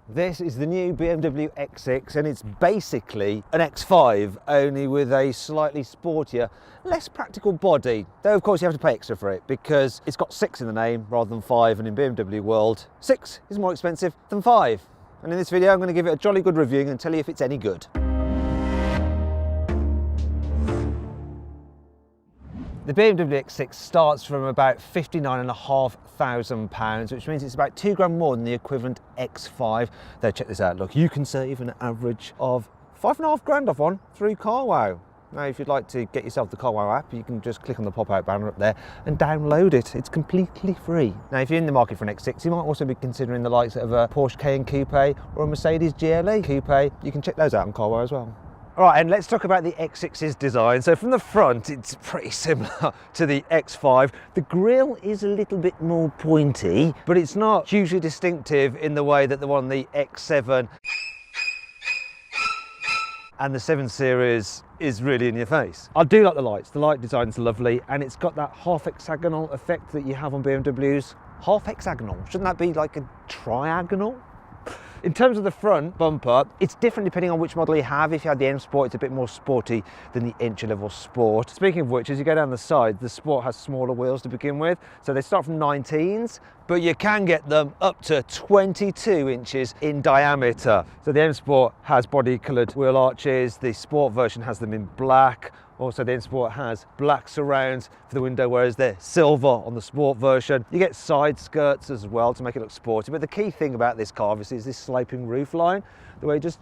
This is the new BMW X6 and it's basically an X5 only with a slightly sportier, less practical body. Though of course you have to pay extra for it because it's got 6 in the name rather than 5, and in BMW world 6 is more expensive than 5. And in this video I'm going to give it a jolly good review and tell you if it's any good. The BMW X6 starts from about £59,500, which means it's about £2 grand more than the equivalent X5. Though check this out, look, you can save an average of £5.5 grand off one through CarWow. Now, if you'd like to get yourself the CarWow app, you can just click on the pop-out banner up there and download it. It's completely free. Now, if you're in the market for an X6, you might also be considering the likes of a Porsche Cayenne Coupe or a Mercedes GLE Coupe. You can check those out on CarWow as well. All right, and let's talk about the X6's design. So from the front, it's pretty similar to the X5. The grille is a little bit more pointy, but it's not hugely distinctive in the way that the one, the X7 and the 7 Series is really in your face. I do like the lights. The light design's lovely, and it's got that half hexagonal effect that you have on BMWs. Half hexagonal, shouldn't that be like a triagonal? In terms of the front bumper, it's different depending on which model you have. If you have the M Sport, it's a bit more sporty than the entry-level Sport. Speaking of which, as you go down the side, the Sport has smaller wheels to begin with. So they start from 19s, but you can get them up to 22 inches in diameter. So the M Sport has body-coloured wheel arches. The Sport version has them in black. Also, the M Sport has black surrounds for the window, whereas they're silver on the Sport version. You get side skirts as well to make it look sporty. But the key thing about this car, obviously, is this sloping roof line. The way it just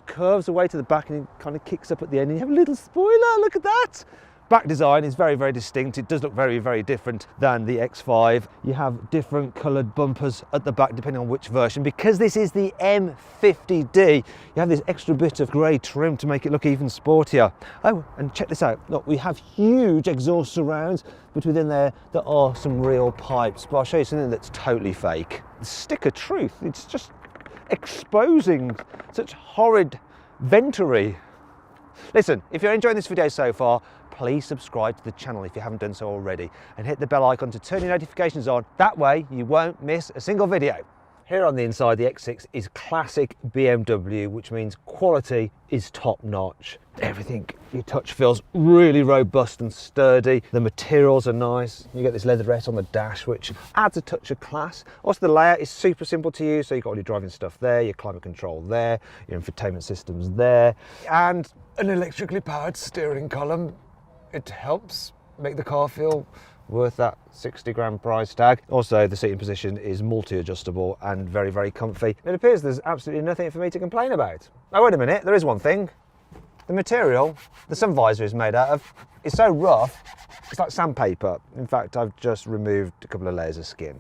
curves away to the back and it kind of kicks up at the end. And you have a little spoiler, look at that. Back design is very, very distinct. It does look very, very different than the X5. You have different coloured bumpers at the back depending on which version. Because this is the M50D, you have this extra bit of grey trim to make it look even sportier. Oh, and check this out. Look, we have huge exhaust surrounds, but within there are some real pipes. But I'll show you something that's totally fake. The stick of truth. It's just exposing such horrid ventery. Listen, if you're enjoying this video so far, please subscribe to the channel if you haven't done so already and hit the bell icon to turn your notifications on. That way you won't miss a single video. Here on the inside, the X6 is classic BMW, which means quality is top notch. Everything you touch feels really robust and sturdy. The materials are nice. You get this leatherette on the dash, which adds a touch of class. Also, the layout is super simple to use. So you've got all your driving stuff there, your climate control there, your infotainment systems there, and an electrically powered steering column. It helps make the car feel worth that 60 grand price tag. Also, the seating position is multi-adjustable and very, very comfy. It appears there's absolutely nothing for me to complain about. Oh, wait a minute, there is one thing. The material the sun visor is made out of is so rough, it's like sandpaper. In fact, I've just removed a couple of layers of skin.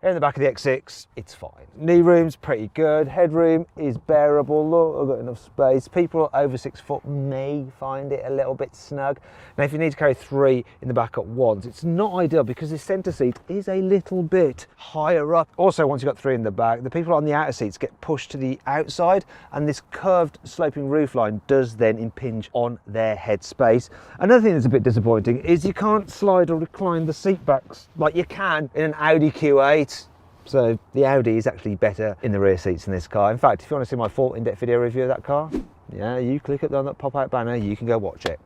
Here in the back of the X6, it's fine. Knee room's pretty good. Headroom is bearable. Look, I've got enough space. People over 6 foot may find it a little bit snug. Now, if you need to carry 3 in the back at once, it's not ideal because the centre seat is a little bit higher up. Also, once you've got 3 in the back, the people on the outer seats get pushed to the outside, and this curved sloping roofline does then impinge on their head space. Another thing that's a bit disappointing is you can't slide or recline the seat backs like you can in an Audi Q8. So the Audi is actually better in the rear seats in this car. In fact, if you want to see my full in-depth video review of that car, yeah, you click on that pop-out banner, you can go watch it.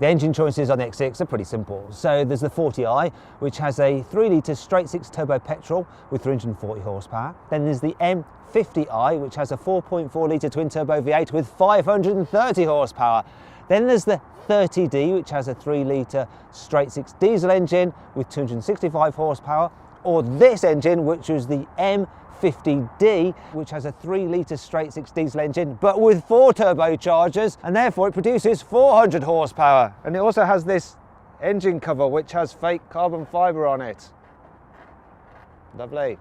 The engine choices on the X6 are pretty simple. So there's the 40i, which has a 3-litre straight-six turbo petrol with 340 horsepower. Then there's the M50i, which has a 4.4-litre twin-turbo V8 with 530 horsepower. Then there's the 30D, which has a 3-litre straight-six diesel engine with 265 horsepower. Or this engine, which is the M50D, which has a 3-litre straight-six diesel engine, but with 4 turbochargers, and therefore it produces 400 horsepower. And it also has this engine cover, which has fake carbon fibre on it. Lovely.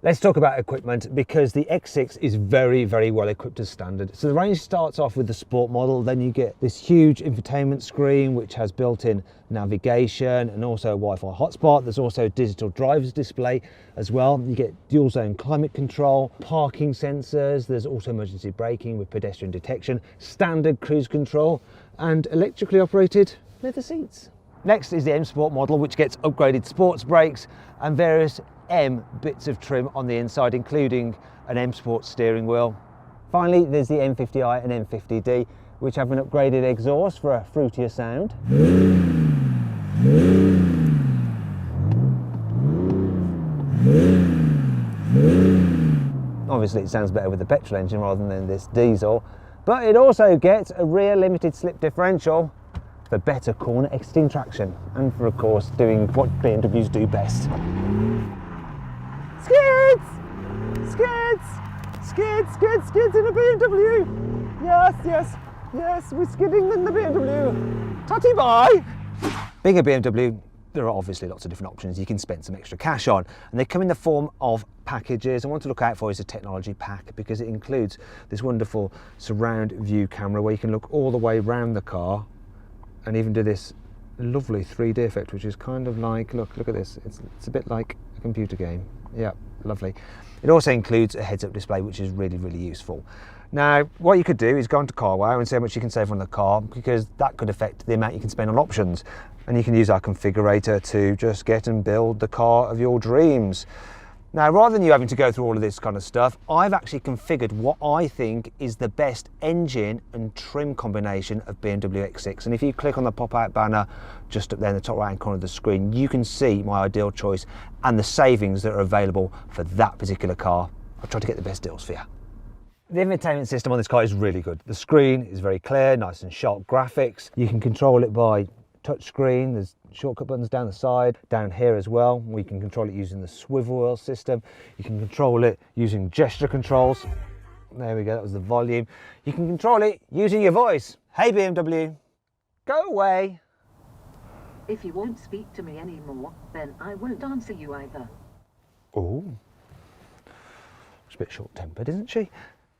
Let's talk about equipment, because the X6 is very, very well equipped as standard. So the range starts off with the Sport model, then you get this huge infotainment screen which has built-in navigation and also a Wi-Fi hotspot. There's also digital driver's display as well. You get dual zone climate control, parking sensors, there's also emergency braking with pedestrian detection, standard cruise control and electrically operated leather seats. Next is the M Sport model, which gets upgraded sports brakes and various M bits of trim on the inside, including an M Sport steering wheel. Finally, there's the M50i and M50D, which have an upgraded exhaust for a fruitier sound. Obviously it sounds better with the petrol engine rather than this diesel, but it also gets a rear limited slip differential for better corner exiting traction and for, of course, doing what BMWs do best. Skids! Skids! Skids, skids, skids in a BMW! Yes, yes, yes, we're skidding in the BMW. Tutty bye! Being a BMW, there are obviously lots of different options you can spend some extra cash on, and they come in the form of packages. And one to look out for is a technology pack, because it includes this wonderful surround view camera where you can look all the way around the car and even do this lovely 3D effect, which is kind of like, look at this, it's a bit like a computer game. Yeah, lovely. It also includes a heads-up display, which is really, really useful. Now, what you could do is go onto CarWow and see how much you can save on the car, because that could affect the amount you can spend on options. And you can use our configurator to just get and build the car of your dreams. Now, rather than you having to go through all of this kind of stuff, I've actually configured what I think is the best engine and trim combination of BMW X6. And if you click on the pop-out banner just up there in the top right-hand corner of the screen, you can see my ideal choice and the savings that are available for that particular car. I've tried to get the best deals for you. The infotainment system on this car is really good. The screen is very clear, nice and sharp graphics. You can control it by touch screen. There's shortcut buttons down the side, down here as well. We can control it using the swivel wheel system. You can control it using gesture controls. There we go, that was the volume. You can control it using your voice. Hey BMW, go away. If you won't speak to me anymore, then I won't answer you either. Oh, she's a bit short-tempered, isn't she?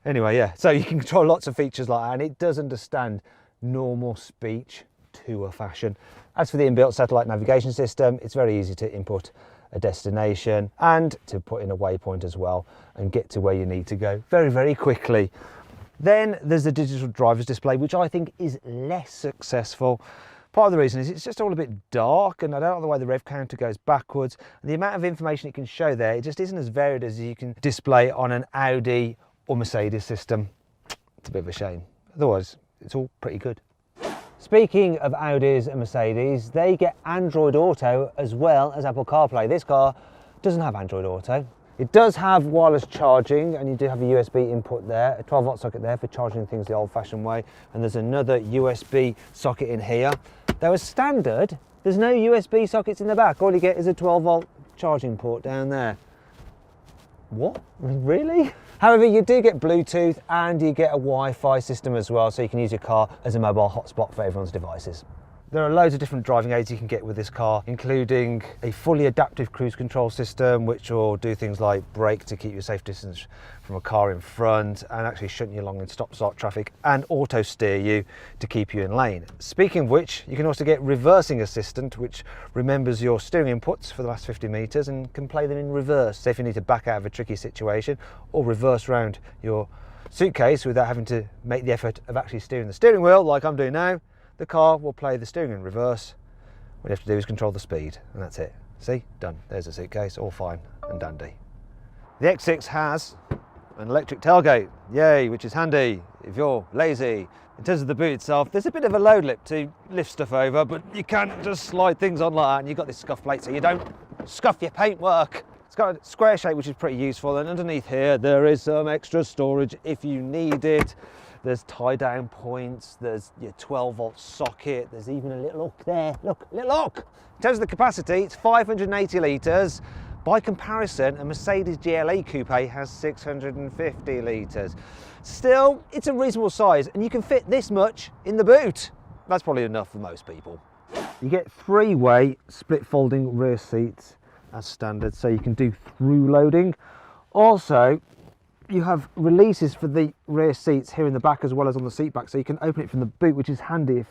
Anyway, yeah, so you can control lots of features like that, and it does understand normal speech to a fashion. As for the inbuilt satellite navigation system, it's very easy to input a destination and to put in a waypoint as well and get to where you need to go very, very quickly. Then there's the digital driver's display, which I think is less successful. Part of the reason is it's just all a bit dark, and I don't like the way the rev counter goes backwards. And the amount of information it can show there, it just isn't as varied as you can display on an Audi or Mercedes system. It's a bit of a shame. Otherwise, it's all pretty good. Speaking of Audis and Mercedes, they get Android Auto as well as Apple CarPlay. This car doesn't have Android Auto. It does have wireless charging, and you do have a USB input there, a 12-volt socket there for charging things the old-fashioned way, and there's another USB socket in here. Though as standard, there's no USB sockets in the back. All you get is a 12-volt charging port down there. What? Really? However, you do get Bluetooth and you get a Wi-Fi system as well, so you can use your car as a mobile hotspot for everyone's devices. There are loads of different driving aids you can get with this car, including a fully adaptive cruise control system, which will do things like brake to keep you a safe distance from a car in front and actually shunting you along in stop-start traffic, and auto steer you to keep you in lane. Speaking of which, you can also get reversing assistant, which remembers your steering inputs for the last 50 metres and can play them in reverse. So if you need to back out of a tricky situation or reverse round your suitcase without having to make the effort of actually steering the steering wheel like I'm doing now, the car will play the steering in reverse. What you have to do is control the speed, and that's it. See, done. There's a suitcase, all fine and dandy. The X6 has an electric tailgate, yay, which is handy if you're lazy. In terms of the boot itself, there's a bit of a load lip to lift stuff over, but you can't just slide things on like that, and you've got this scuff plate so you don't scuff your paintwork. It's got a square shape, which is pretty useful, and underneath here there is some extra storage if you need it. There's tie-down points, there's your 12-volt socket, there's even a little hook there. Look, a little hook! In terms of the capacity, it's 580 litres. By comparison, a Mercedes GLE Coupe has 650 litres. Still, it's a reasonable size, and you can fit this much in the boot. That's probably enough for most people. You get three-way split-folding rear seats as standard, so you can do through loading. Also, you have releases for the rear seats here in the back as well as on the seat back, so you can open it from the boot, which is handy if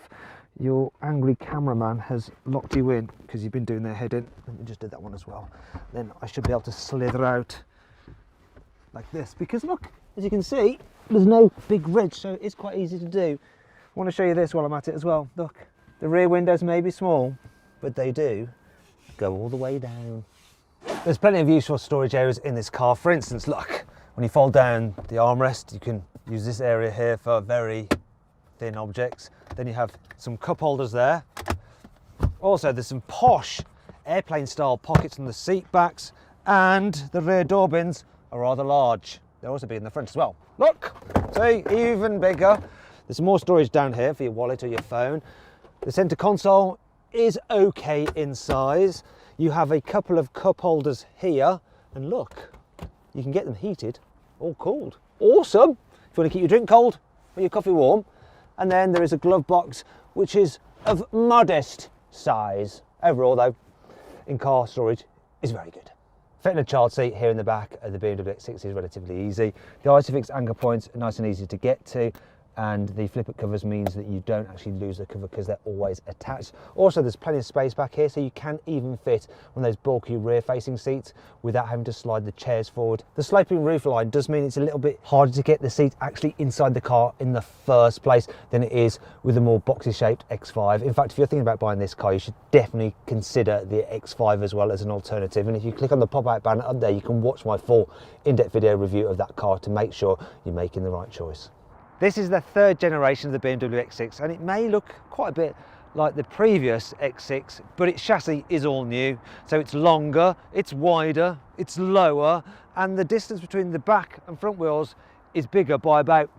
your angry cameraman has locked you in because you've been doing their head in. Let me just do that one as well. Then I should be able to slither out like this, because look, as you can see, there's no big ridge, so it's quite easy to do. I want to show you this while I'm at it as well. Look, the rear windows may be small, but they do go all the way down. There's plenty of useful storage areas in this car. For instance, look, when you fold down the armrest, you can use this area here for very thin objects. Then you have some cup holders there. Also, there's some posh airplane style pockets on the seat backs, and the rear door bins are rather large. They're also big in the front as well. Look, see, even bigger. There's some more storage down here for your wallet or your phone. The center console is okay in size. You have a couple of cup holders here, and look, you can get them heated or cooled. Awesome, if you want to keep your drink cold or your coffee warm. And then there is a glove box, which is of modest size. Overall though, in-car storage is very good. Fitting a child seat here in the back of the BMW X6 is relatively easy. The Isofix anchor points are nice and easy to get to, and the flip-up covers means that you don't actually lose the cover because they're always attached. Also, there's plenty of space back here, so you can even fit one of those bulky rear-facing seats without having to slide the chairs forward. The sloping roofline does mean it's a little bit harder to get the seat actually inside the car in the first place than it is with a more boxy-shaped X5. In fact, if you're thinking about buying this car, you should definitely consider the X5 as well as an alternative. And if you click on the pop-out banner up there, you can watch my full in-depth video review of that car to make sure you're making the right choice. This is the third generation of the BMW X6, and it may look quite a bit like the previous X6, but its chassis is all new. So it's longer, it's wider, it's lower, and the distance between the back and front wheels is bigger by about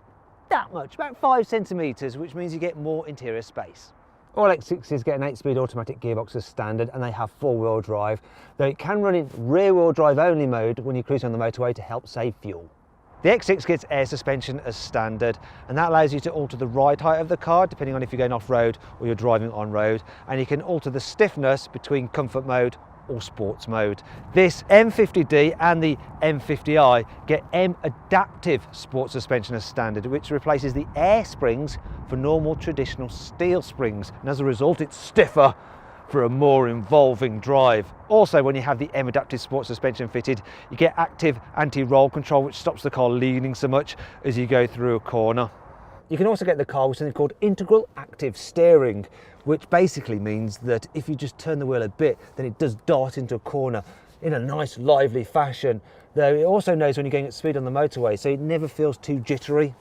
that much, about 5 centimetres, which means you get more interior space. All X6s get an 8-speed automatic gearbox as standard, and they have 4-wheel drive, though it can run in rear-wheel drive only mode when you cruise on the motorway to help save fuel. The X6 gets air suspension as standard, and that allows you to alter the ride height of the car depending on if you're going off-road or you're driving on-road, and you can alter the stiffness between comfort mode or sports mode. This M50D and the M50i get M Adaptive Sport Suspension as standard, which replaces the air springs for normal traditional steel springs, and as a result it's stiffer for a more involving drive. Also, when you have the M Adaptive Sport Suspension fitted, you get active anti-roll control, which stops the car leaning so much as you go through a corner. You can also get the car with something called Integral Active Steering, which basically means that if you just turn the wheel a bit, then it does dart into a corner in a nice lively fashion, though it also knows when you're going at speed on the motorway, so it never feels too jittery.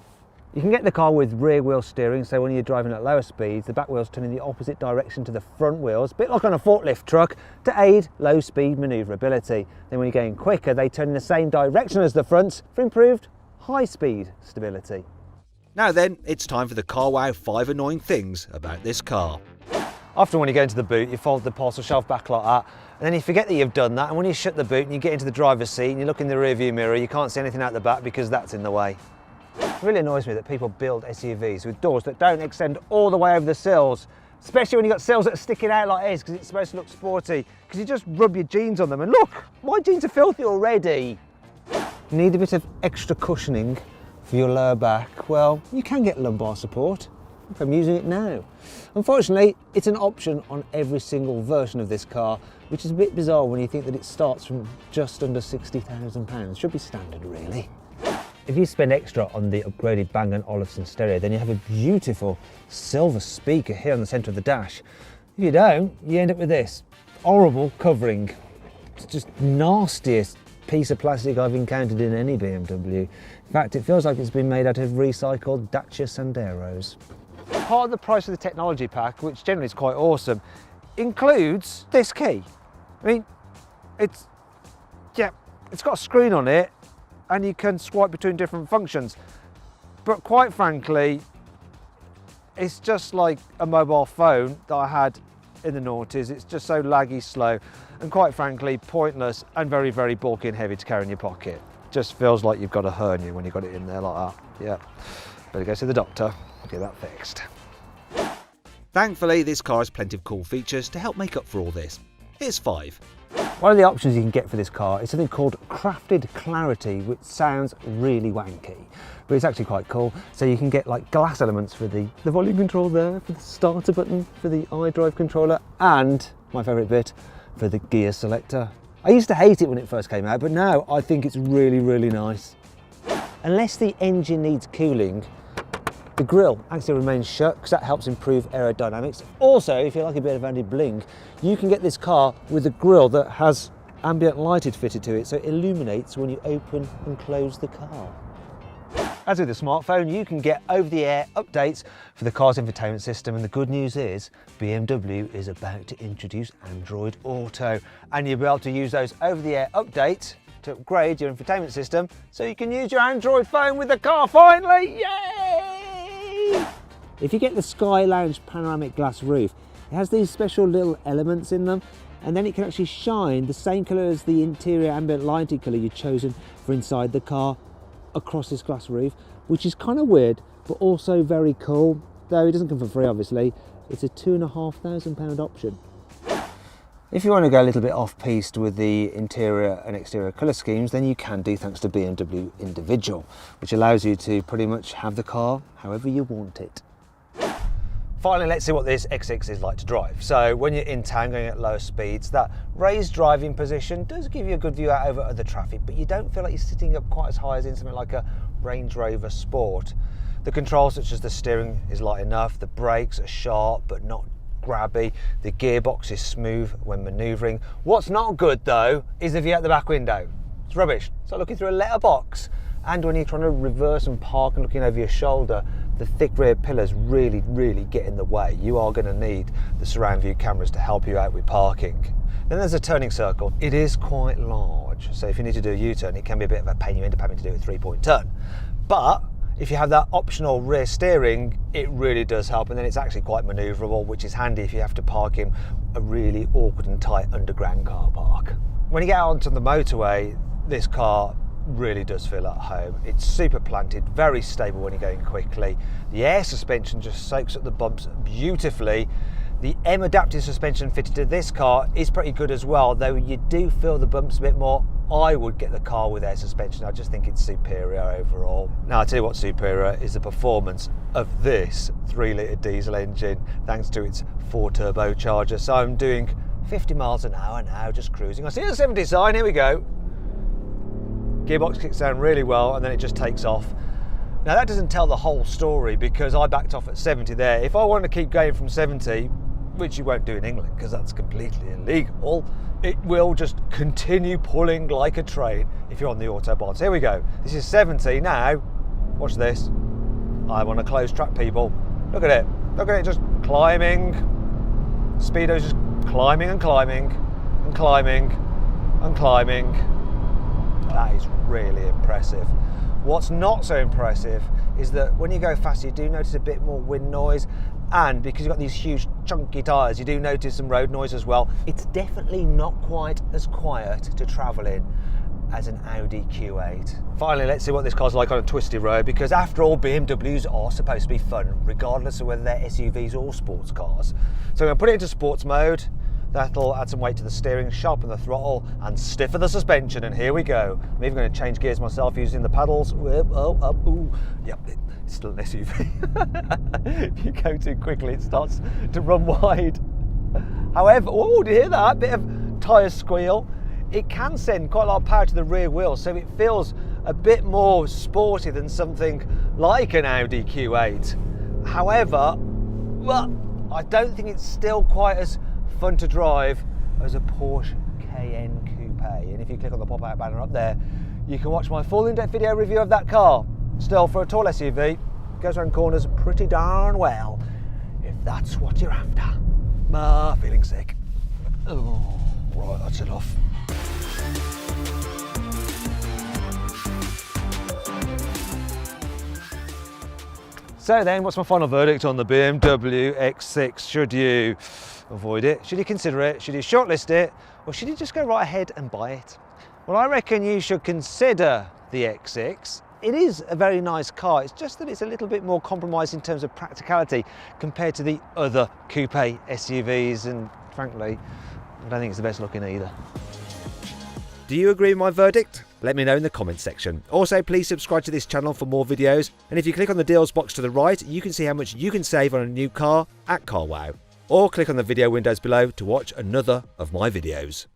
You can get the car with rear wheel steering, so when you're driving at lower speeds, the back wheels turn in the opposite direction to the front wheels, a bit like on a forklift truck, to aid low speed manoeuvrability. Then when you're going quicker, they turn in the same direction as the fronts for improved high speed stability. Now then, it's time for the CarWow 5 annoying things about this car. Often when you go into the boot, you fold the parcel shelf back like that, and then you forget that you've done that, and when you shut the boot and you get into the driver's seat and you look in the rear view mirror, you can't see anything out the back because that's in the way. It really annoys me that people build SUVs with doors that don't extend all the way over the sills, especially when you've got sills that are sticking out like this because it's supposed to look sporty, because you just rub your jeans on them, and look, my jeans are filthy already. You need a bit of extra cushioning for your lower back. Well, you can get lumbar support. I'm using it now. Unfortunately, it's an option on every single version of this car, which is a bit bizarre when you think that it starts from just under £60,000. Should be standard, really. If you spend extra on the upgraded Bang & Olufsen stereo, then you have a beautiful silver speaker here on the centre of the dash. If you don't, you end up with this horrible covering. It's just nastiest piece of plastic I've encountered in any BMW. In fact, it feels like it's been made out of recycled Dacia Sanderos. Part of the price of the technology pack, which generally is quite awesome, includes this key. I mean, it's got a screen on it, and you can swipe between different functions. But quite frankly, it's just like a mobile phone that I had in the noughties. It's just so laggy, slow, and quite frankly, pointless and very, very bulky and heavy to carry in your pocket. Just feels like you've got a hernia when you've got it in there like that. Yeah, better go see the doctor, get that fixed. Thankfully, this car has plenty of cool features to help make up for all this. Here's 5. One of the options you can get for this car is something called Crafted Clarity, which sounds really wanky, but it's actually quite cool. So you can get like glass elements for the volume control there, for the starter button, for the iDrive controller, and my favourite bit, for the gear selector. I used to hate it when it first came out, but now I think it's really, really nice. Unless the engine needs cooling, the grille actually remains shut because that helps improve aerodynamics. Also, if you like a bit of anti-bling, you can get this car with a grille that has ambient lighted fitted to it, so it illuminates when you open and close the car. As with the smartphone, you can get over-the-air updates for the car's infotainment system, and the good news is BMW is about to introduce Android Auto, and you'll be able to use those over-the-air updates to upgrade your infotainment system so you can use your Android phone with the car finally. Yay! If you get the Sky Lounge panoramic glass roof, it has these special little elements in them, and then it can actually shine the same colour as the interior ambient lighting colour you've chosen for inside the car across this glass roof, which is kind of weird but also very cool, though it doesn't come for free obviously. It's a £2,500 option. If you want to go a little bit off-piste with the interior and exterior colour schemes, then you can do, thanks to BMW Individual, which allows you to pretty much have the car however you want it. Finally, let's see what this X6 is like to drive. So when you're in town going at lower speeds, that raised driving position does give you a good view out over other traffic, but you don't feel like you're sitting up quite as high as in something like a Range Rover Sport. The controls, such as the steering, is light enough. The brakes are sharp but not grabby. The gearbox is smooth when manoeuvring. What's not good though is the view out the back window. It's rubbish. It's like looking through a letterbox. And when you're trying to reverse and park and looking over your shoulder, the thick rear pillars really get in the way. You are going to need the surround view cameras to help you out with parking. Then there's a turning circle. It is quite large, so if you need to do a U-turn, it can be a bit of a pain. You end up having to do a 3-point turn. But if you have that optional rear steering, it really does help, and then it's actually quite manoeuvrable, which is handy if you have to park in a really awkward and tight underground car park. When you get out onto the motorway, this car really does feel at home. It's super planted, very stable when you're going quickly. The air suspension just soaks up the bumps beautifully. The M adaptive suspension fitted to this car is pretty good as well, though you do feel the bumps a bit more. I would get the car with air suspension. I just think it's superior overall. Now I'll tell you what's superior is the performance of this 3-litre diesel engine, thanks to its 4 turbocharger. So I'm doing 50 miles an hour now, just cruising. I see the 70 sign, here we go. Gearbox kicks down really well and then it just takes off. Now that doesn't tell the whole story because I backed off at 70 there. If I want to keep going from 70, which you won't do in England because that's completely illegal, it will just continue pulling like a train if you're on the Autobahn. So here we go. This is 70 now. Watch this. I'm on a closed track, people. Look at it. Look at it just climbing. Speedo's just climbing and climbing and climbing and climbing. That is really impressive. What's not so impressive is that when you go fast, you do notice a bit more wind noise, and because you've got these huge chunky tyres, you do notice some road noise as well. It's definitely not quite as quiet to travel in as an Audi Q8. Finally, let's see what this car's like on a twisty road, because after all, BMWs are supposed to be fun, regardless of whether they're SUVs or sports cars. So I'm going to put it into sports mode. That'll add some weight to the steering, sharpen the throttle and stiffen the suspension, and here we go. I'm even going to change gears myself using the paddles. Oh, up, ooh. Yep, it's still an SUV. If you go too quickly, it starts to run wide. However, oh, do you hear that? Bit of tyre squeal. It can send quite a lot of power to the rear wheel, so it feels a bit more sporty than something like an Audi Q8. However, well, I don't think it's still quite as fun to drive as a Porsche Cayenne Coupe. And if you click on the pop-out banner up there, you can watch my full in-depth video review of that car. Still, for a tall SUV, goes around corners pretty darn well, if that's what you're after. Feeling sick. Oh, right, that's enough. So then, what's my final verdict on the BMW X6? Should you avoid it? Should you consider it? Should you shortlist it? Or should you just go right ahead and buy it? Well, I reckon you should consider the X6. It is a very nice car. It's just that it's a little bit more compromised in terms of practicality compared to the other coupe SUVs, and frankly, I don't think it's the best looking either. Do you agree with my verdict? Let me know in the comments section. Also, please subscribe to this channel for more videos, and if you click on the deals box to the right, you can see how much you can save on a new car at CarWow. Or click on the video windows below to watch another of my videos.